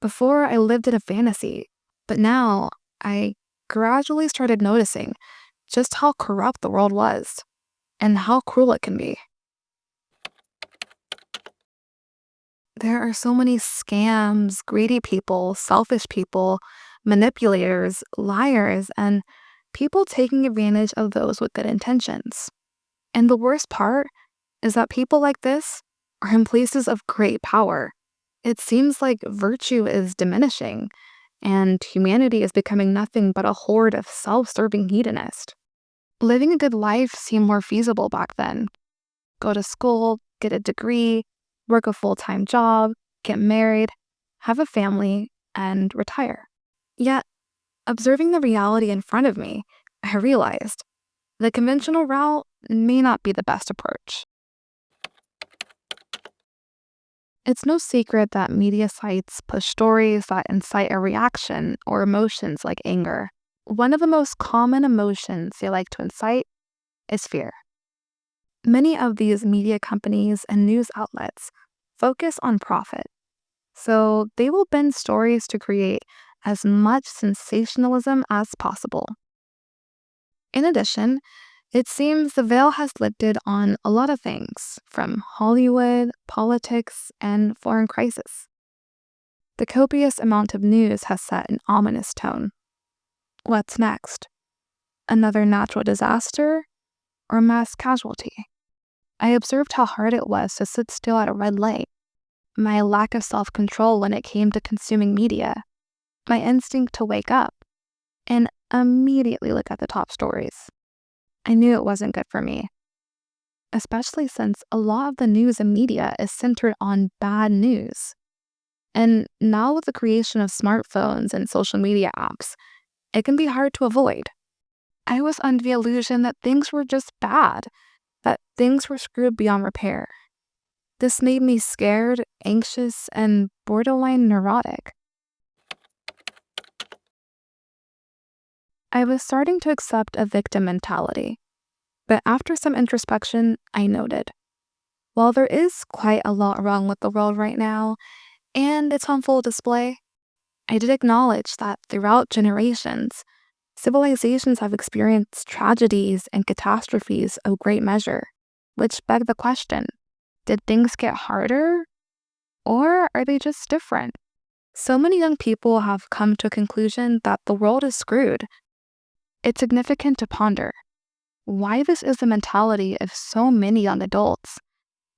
Before, I lived in a fantasy, but now I gradually started noticing just how corrupt the world was and how cruel it can be. There are so many scams, greedy people, selfish people, manipulators, liars, and people taking advantage of those with good intentions. And the worst part is that people like this are in places of great power. It seems like virtue is diminishing, and humanity is becoming nothing but a horde of self serving hedonists. Living a good life seemed more feasible back then. Go to school, get a degree, work a full time job, get married, have a family, and retire. Yet, observing the reality in front of me, I realized the conventional route may not be the best approach. It's no secret that media sites push stories that incite a reaction or emotions like anger. One of the most common emotions they like to incite is fear. Many of these media companies and news outlets focus on profit, so they will bend stories to create as much sensationalism as possible. In addition, it seems the veil has lifted on a lot of things, from Hollywood, politics, and foreign crisis. The copious amount of news has set an ominous tone. What's next? Another natural disaster or mass casualty? I observed how hard it was to sit still at a red light, my lack of self control when it came to consuming media, my instinct to wake up and immediately look at the top stories. I knew it wasn't good for me, especially since a lot of the news and media is centered on bad news. And now, with the creation of smartphones and social media apps, it can be hard to avoid. I was under the illusion that things were just bad, that things were screwed beyond repair. This made me scared, anxious, and borderline neurotic. I was starting to accept a victim mentality, but after some introspection, I noted, while there is quite a lot wrong with the world right now, and it's on full display, I did acknowledge that throughout generations, civilizations have experienced tragedies and catastrophes of great measure, which beg the question, did things get harder, or are they just different? So many young people have come to a conclusion that the world is screwed. It's significant to ponder why this is the mentality of so many young adults,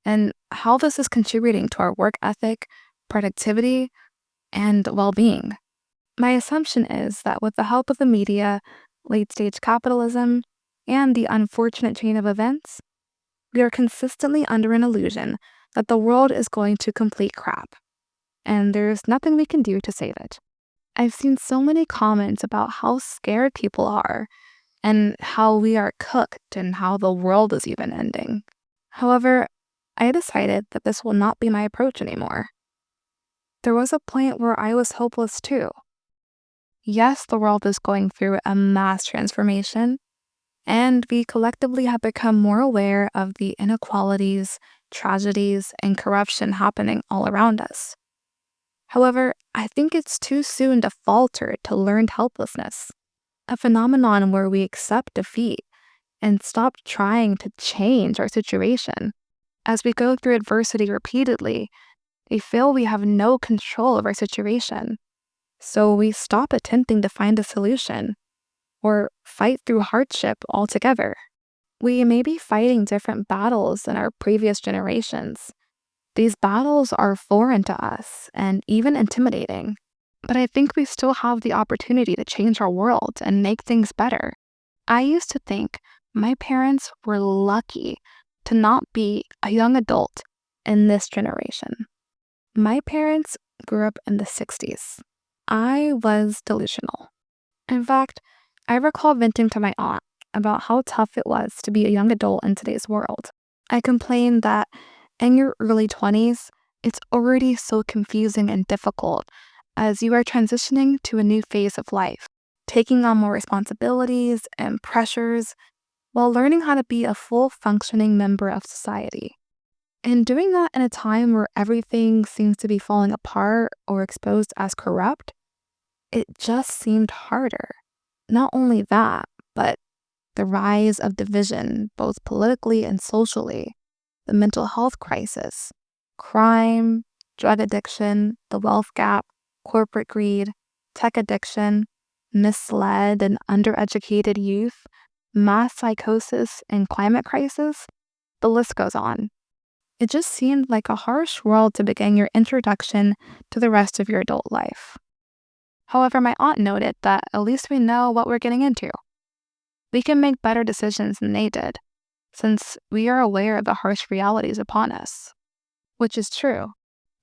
and how this is contributing to our work ethic, productivity, and well-being. My assumption is that with the help of the media, late-stage capitalism, and the unfortunate chain of events, we are consistently under an illusion that the world is going to complete crap, and there's nothing we can do to save it. I've seen so many comments about how scared people are, and how we are cooked, and how the world is even ending. However, I decided that this will not be my approach anymore. There was a point where I was hopeless too. Yes, the world is going through a mass transformation, and we collectively have become more aware of the inequalities, tragedies, and corruption happening all around us. However, I think it's too soon to falter to learned helplessness, a phenomenon where we accept defeat and stop trying to change our situation. As we go through adversity repeatedly, we feel we have no control of our situation. So we stop attempting to find a solution or fight through hardship altogether. We may be fighting different battles than our previous generations. These battles are foreign to us and even intimidating. But I think we still have the opportunity to change our world and make things better. I used to think my parents were lucky to not be a young adult in this generation. My parents grew up in the 60s. I was delusional. In fact, I recall venting to my aunt about how tough it was to be a young adult in today's world. I complained that in your early 20s, it's already so confusing and difficult as you are transitioning to a new phase of life, taking on more responsibilities and pressures while learning how to be a full functioning member of society. And doing that in a time where everything seems to be falling apart or exposed as corrupt, it just seemed harder. Not only that, but the rise of division, both politically and socially, the mental health crisis, crime, drug addiction, the wealth gap, corporate greed, tech addiction, misled and undereducated youth, mass psychosis, and climate crisis, the list goes on. It just seemed like a harsh world to begin your introduction to the rest of your adult life. However, my aunt noted that at least we know what we're getting into. We can make better decisions than they did, since we are aware of the harsh realities upon us. Which is true.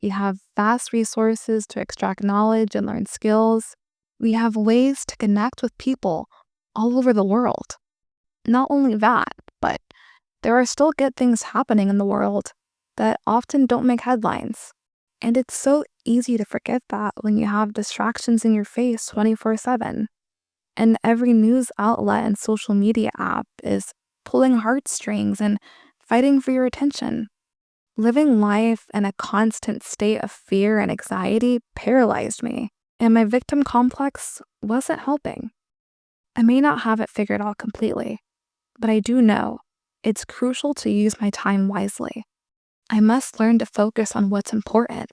We have vast resources to extract knowledge and learn skills. We have ways to connect with people all over the world. Not only that, but there are still good things happening in the world that often don't make headlines. And it's so easy to forget that when you have distractions in your face 24/7. And every news outlet and social media app is pulling heartstrings and fighting for your attention. Living life in a constant state of fear and anxiety paralyzed me, and my victim complex wasn't helping. I may not have it figured out completely, but I do know it's crucial to use my time wisely. I must learn to focus on what's important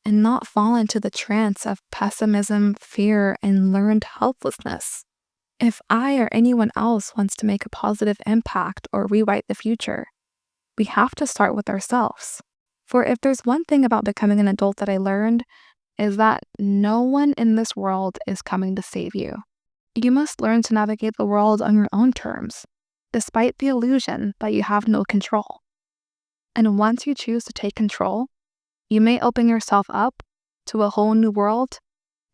and not fall into the trance of pessimism, fear, and learned helplessness. If I or anyone else wants to make a positive impact or rewrite the future, we have to start with ourselves. For if there's one thing about becoming an adult that I learned, is that no one in this world is coming to save you. You must learn to navigate the world on your own terms, despite the illusion that you have no control. And once you choose to take control, you may open yourself up to a whole new world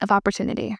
of opportunity.